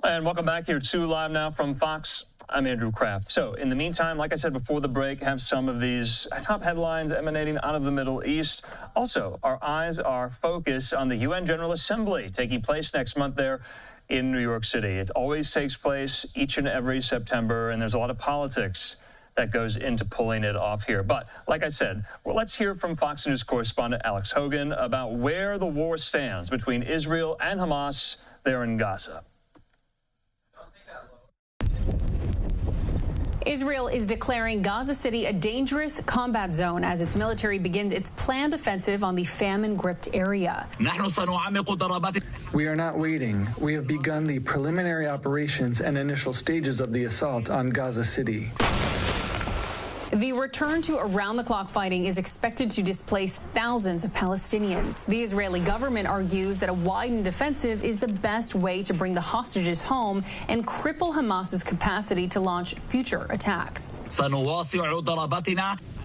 And welcome back here to Live Now from Fox. I'm Andrew Kraft. So in the meantime, like I said before the break, have some of these top headlines emanating out of the Middle East. Also, our eyes are focused on the UN General Assembly taking place next month there in New York City. It always takes place each and every September, and there's a lot of politics that goes into pulling it off here. But like I said, well, let's hear from Fox News correspondent Alex Hogan about where the war stands between Israel and Hamas there in Gaza. Israel is declaring Gaza City a dangerous combat zone as its military begins its planned offensive on the famine-gripped area. We are not waiting. We have begun the preliminary operations and initial stages of the assault on Gaza City. The return to around-the-clock fighting is expected to displace thousands of Palestinians. The Israeli government argues that a widened offensive is the best way to bring the hostages home and cripple Hamas's capacity to launch future attacks.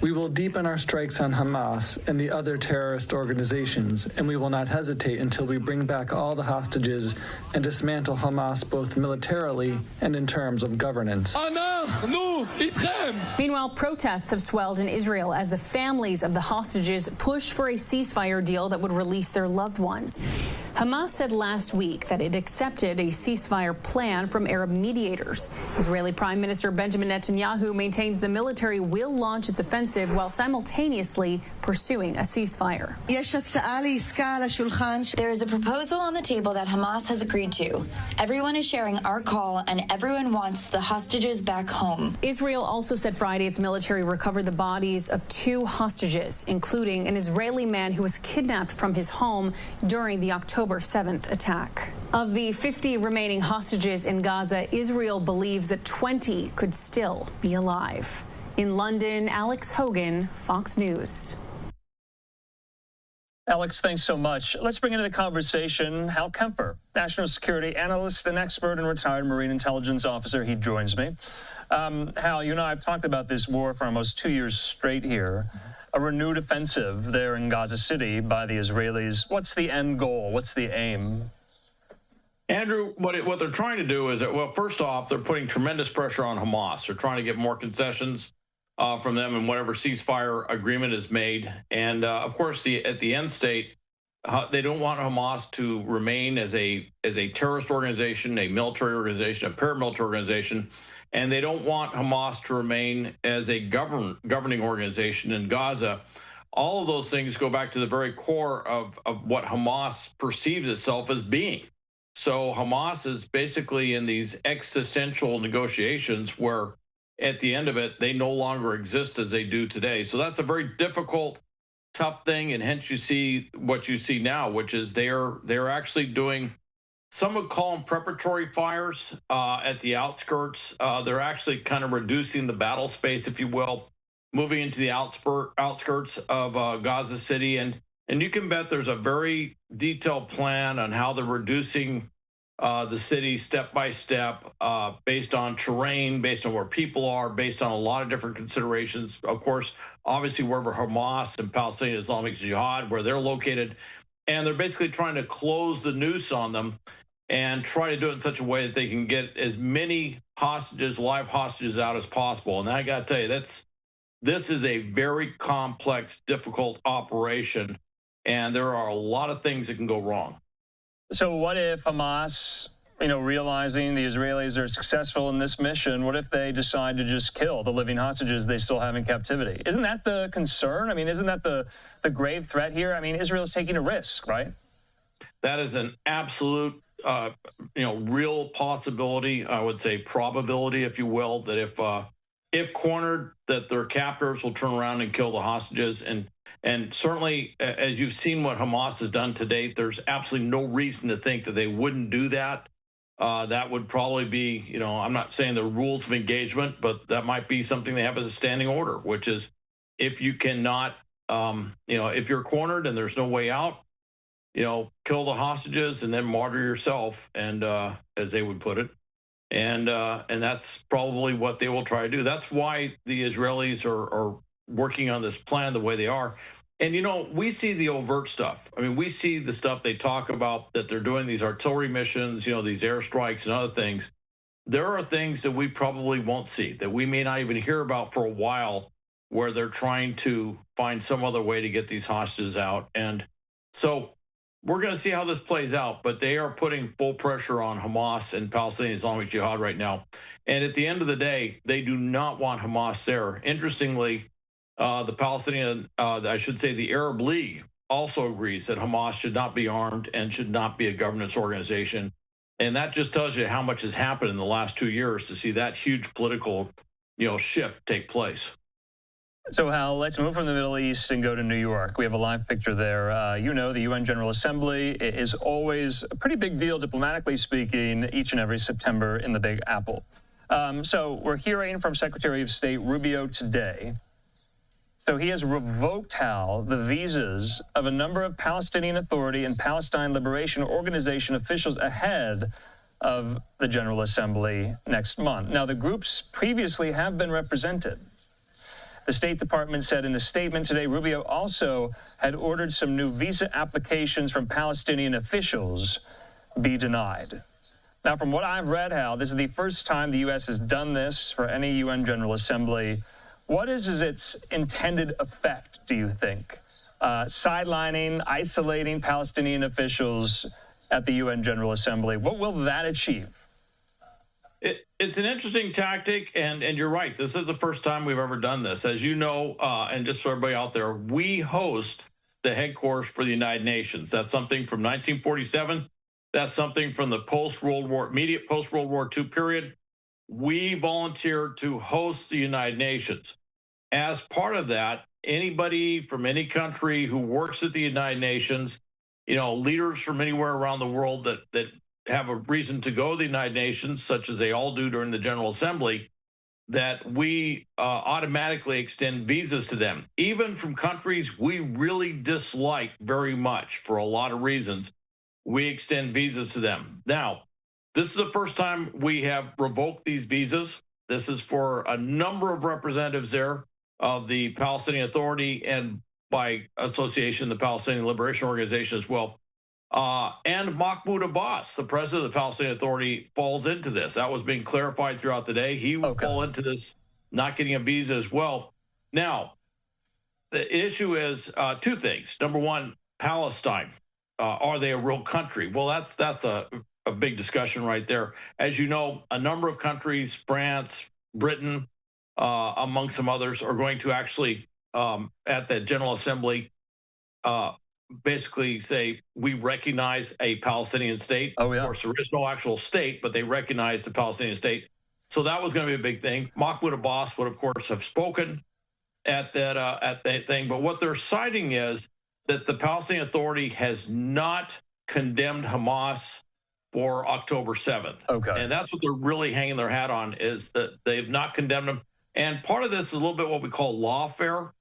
We will deepen our strikes on Hamas and the other terrorist organizations, and we will not hesitate until we bring back all the hostages and dismantle Hamas both militarily and in terms of governance. Meanwhile, protests have swelled in Israel as the families of the hostages push for a ceasefire deal that would release their loved ones. Hamas said last week that it accepted a ceasefire plan from Arab mediators. Israeli Prime Minister Benjamin Netanyahu maintains the military will launch its offensive while simultaneously pursuing a ceasefire. There is a proposal on the table that Hamas has agreed to. Everyone is sharing our call, and everyone wants the hostages back home. Israel also said Friday its military recovered the bodies of 2 hostages, including an Israeli man who was kidnapped from his home during the October 7th attack. Of the 50 remaining hostages in Gaza, Israel believes that 20 could still be alive. In London, Alex Hogan, Fox News. Alex, thanks so much. Let's bring into the conversation Hal Kempfer, national security analyst and expert and retired Marine intelligence officer. He joins me. Hal, you and I have talked about this war for almost 2 years straight here. A renewed offensive there in Gaza City by the Israelis. What's the end goal? What's the aim? Andrew, what they're trying to do is that, well, first off, they're putting tremendous pressure on Hamas. They're trying to get more concessions from them in whatever ceasefire agreement is made. And of course, at the end state, they don't want Hamas to remain as a terrorist organization, a military organization, a paramilitary organization, and they don't want Hamas to remain as a governing organization in Gaza. All of those things go back to the very core of what Hamas perceives itself as being. So Hamas is basically in these existential negotiations where at the end of it, they no longer exist as they do today. So that's a very difficult, tough thing, and hence you see what you see now, which is they're actually doing, some would call them preparatory fires at the outskirts. They're actually kind of reducing the battle space, if you will, moving into the outskirts of Gaza City. And you can bet there's a very detailed plan on how they're reducing the city step by step, based on terrain, based on where people are, based on a lot of different considerations. Of course, obviously wherever Hamas and Palestinian Islamic Jihad, where they're located, and they're basically trying to close the noose on them and try to do it in such a way that they can get as many hostages, live hostages out as possible. And I got to tell you, this is a very complex, difficult operation, and there are a lot of things that can go wrong. So what if Hamas, realizing the Israelis are successful in this mission, what if they decide to just kill the living hostages they still have in captivity? Isn't that the concern? I mean, isn't that the grave threat here? I mean, Israel's taking a risk, right? That is an absolute, real possibility, I would say probability, if you will, that if cornered, that their captors will turn around and kill the hostages. And certainly, as you've seen what Hamas has done to date, there's absolutely no reason to think that they wouldn't do that. That would probably be, I'm not saying the rules of engagement, but that might be something they have as a standing order, which is if you cannot, if you're cornered and there's no way out, kill the hostages and then martyr yourself, and as they would put it. And that's probably what they will try to do. That's why the Israelis are working on this plan the way they are. And, we see the overt stuff. I mean, we see the stuff they talk about that they're doing these artillery missions, these airstrikes and other things. There are things that we probably won't see, that we may not even hear about for a while, where they're trying to find some other way to get these hostages out. And so we're going to see how this plays out, but they are putting full pressure on Hamas and Palestinian Islamic Jihad right now. And at the end of the day, they do not want Hamas there. Interestingly, the Palestinian, I should say the Arab League, also agrees that Hamas should not be armed and should not be a governance organization. And that just tells you how much has happened in the last 2 years to see that huge political, shift take place. So, Hal, let's move from the Middle East and go to New York. We have a live picture there. The UN General Assembly is always a pretty big deal, diplomatically speaking, each and every September in the Big Apple. So we're hearing from Secretary of State Rubio today. So he has revoked, Hal, the visas of a number of Palestinian Authority and Palestine Liberation Organization officials ahead of the General Assembly next month. Now, the groups previously have been represented. The State Department said in a statement today, Rubio also had ordered some new visa applications from Palestinian officials be denied. Now, from what I've read, Hal, this is the first time the U.S. has done this for any UN General Assembly. What is its intended effect, do you think? Sidelining, isolating Palestinian officials at the UN General Assembly. What will that achieve? It's an interesting tactic, and you're right. This is the first time we've ever done this. As you know, and just for everybody out there, we host the headquarters for the United Nations. That's something from 1947. That's something from the immediate post-World War II period. We volunteered to host the United Nations. As part of that, anybody from any country who works at the United Nations, leaders from anywhere around the world that have a reason to go to the United Nations, such as they all do during the General Assembly, that we automatically extend visas to them, even from countries we really dislike very much for a lot of reasons. We extend visas to them. Now, this is the first time we have revoked these visas. This is for a number of representatives there of the Palestinian Authority and by association, the Palestinian Liberation Organization as well. And Mahmoud Abbas, the president of the Palestinian Authority, falls into this. That was being clarified throughout the day. He will fall into this, not getting a visa as well. Now, the issue is two things. Number one, Palestine. Are they a real country? Well, that's a big discussion right there. As you know, a number of countries, France, Britain, among some others, are going to actually, at the General Assembly, basically say, we recognize a Palestinian state. Oh, yeah. Of course, there is no actual state, but they recognize the Palestinian state. So that was going to be a big thing. Mahmoud Abbas would, of course, have spoken at that thing. But what they're citing is that the Palestinian Authority has not condemned Hamas for October 7th. Okay. And that's what they're really hanging their hat on, is that they've not condemned them. And part of this is a little bit what we call lawfare,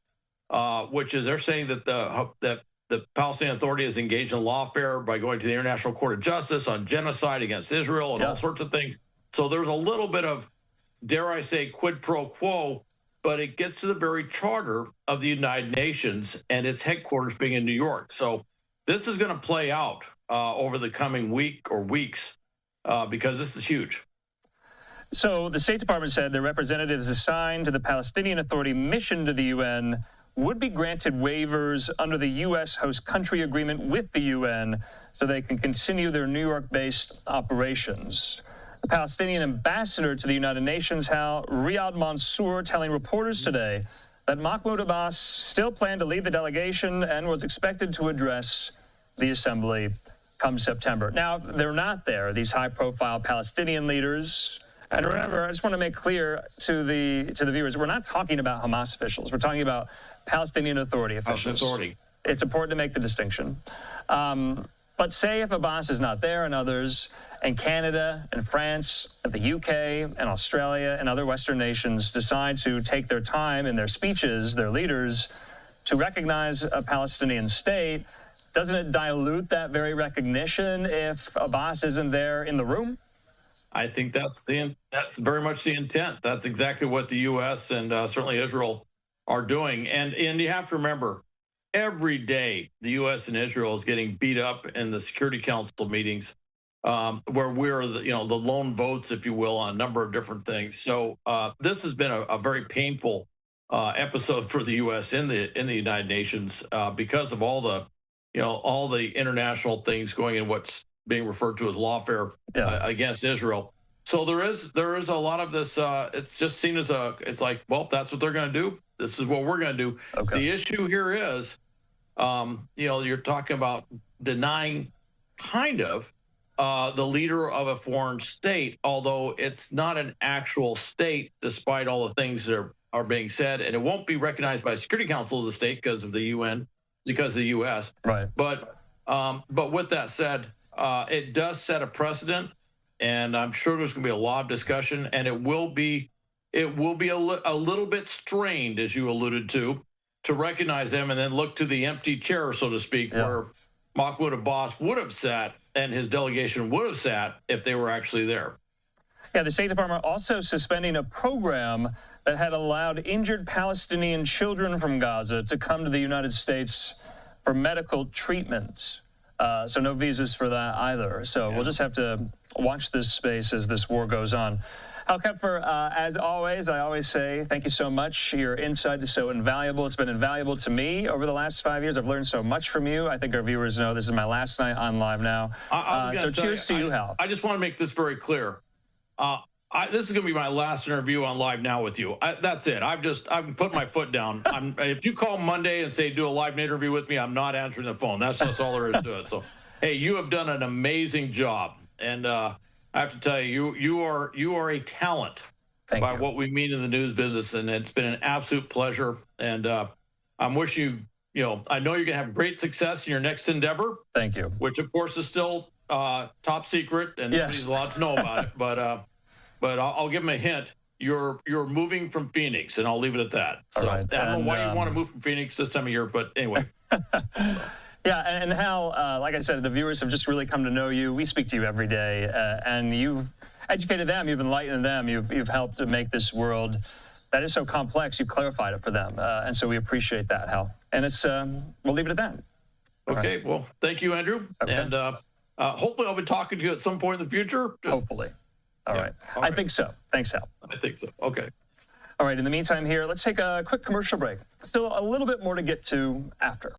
which is they're saying that the Palestinian Authority is engaged in lawfare by going to the International Court of Justice on genocide against Israel and all sorts of things. So there's a little bit of, dare I say, quid pro quo, but it gets to the very charter of the United Nations and its headquarters being in New York. So this is going to play out over the coming week or weeks because this is huge. So the State Department said their representatives assigned to the Palestinian Authority mission to the UN would be granted waivers under the U.S. host country agreement with the UN so they can continue their New York-based operations. The Palestinian ambassador to the United Nations, Hal, Riyad Mansour, telling reporters today that Mahmoud Abbas still planned to lead the delegation and was expected to address the assembly come September. Now, they're not there, these high-profile Palestinian leaders. And remember, I just want to make clear to the viewers, we're not talking about Hamas officials. We're talking about Palestinian Authority officials. It's important to make the distinction. But say if Abbas is not there and others, and Canada and France and the UK and Australia and other Western nations decide to take their time in their speeches, their leaders, to recognize a Palestinian state, doesn't it dilute that very recognition if Abbas isn't there in the room? I think that's very much the intent. That's exactly what the U.S. and certainly Israel are doing. And you have to remember, every day the U.S. and Israel is getting beat up in the Security Council meetings, where we're the lone votes, if you will, on a number of different things. So this has been a very painful episode for the U.S. in the United Nations because of all the international things going in what's being referred to as lawfare against Israel. So there is a lot of this. It's just seen as it's like, well, that's what they're going to do. This is what we're going to do. Okay. The issue here is, you're talking about denying kind of the leader of a foreign state, although it's not an actual state, despite all the things that are being said, and it won't be recognized by the Security Council as a state because of the UN, because of the U.S. Right. But with that said, it does set a precedent, and I'm sure there's going to be a lot of discussion, and it will be a little bit strained, as you alluded to recognize them and then look to the empty chair, so to speak, where Mahmoud Abbas would have sat and his delegation would have sat if they were actually there. Yeah, the State Department also suspending a program that had allowed injured Palestinian children from Gaza to come to the United States for medical treatment. So no visas for that either. So we'll just have to watch this space as this war goes on. Hal Kempfer, as always, I always say thank you so much. Your insight is so invaluable. It's been invaluable to me over the last 5 years. I've learned so much from you. I think our viewers know this is my last night on Live Now. So cheers to you, Hal. I just want to make this very clear. This is going to be my last interview on Live Now with you. That's it. I've put my foot down. If you call Monday and say do a live interview with me, I'm not answering the phone. That's just all there is to it. So, hey, you have done an amazing job, and I have to tell you, you are a talent by what we mean in the news business, and it's been an absolute pleasure. And I'm wishing you, I know you're going to have great success in your next endeavor. Thank you. Which, of course, is still top secret, and nobody's allowed to know about it. But I'll give them a hint. You're moving from Phoenix, and I'll leave it at that. So I don't know why you want to move from Phoenix this time of year, but anyway. Yeah, and Hal, like I said, the viewers have just really come to know you. We speak to you every day, and you've educated them, you've enlightened them, you've helped to make this world that is so complex. You've clarified it for them, and so we appreciate that, Hal. And it's we'll leave it at that. Okay, well, thank you, Andrew, and hopefully I'll be talking to you at some point in the future. Hopefully. All right. I think so. Thanks, Hal. I think so. Okay. All right. In the meantime here, let's take a quick commercial break. Still a little bit more to get to after.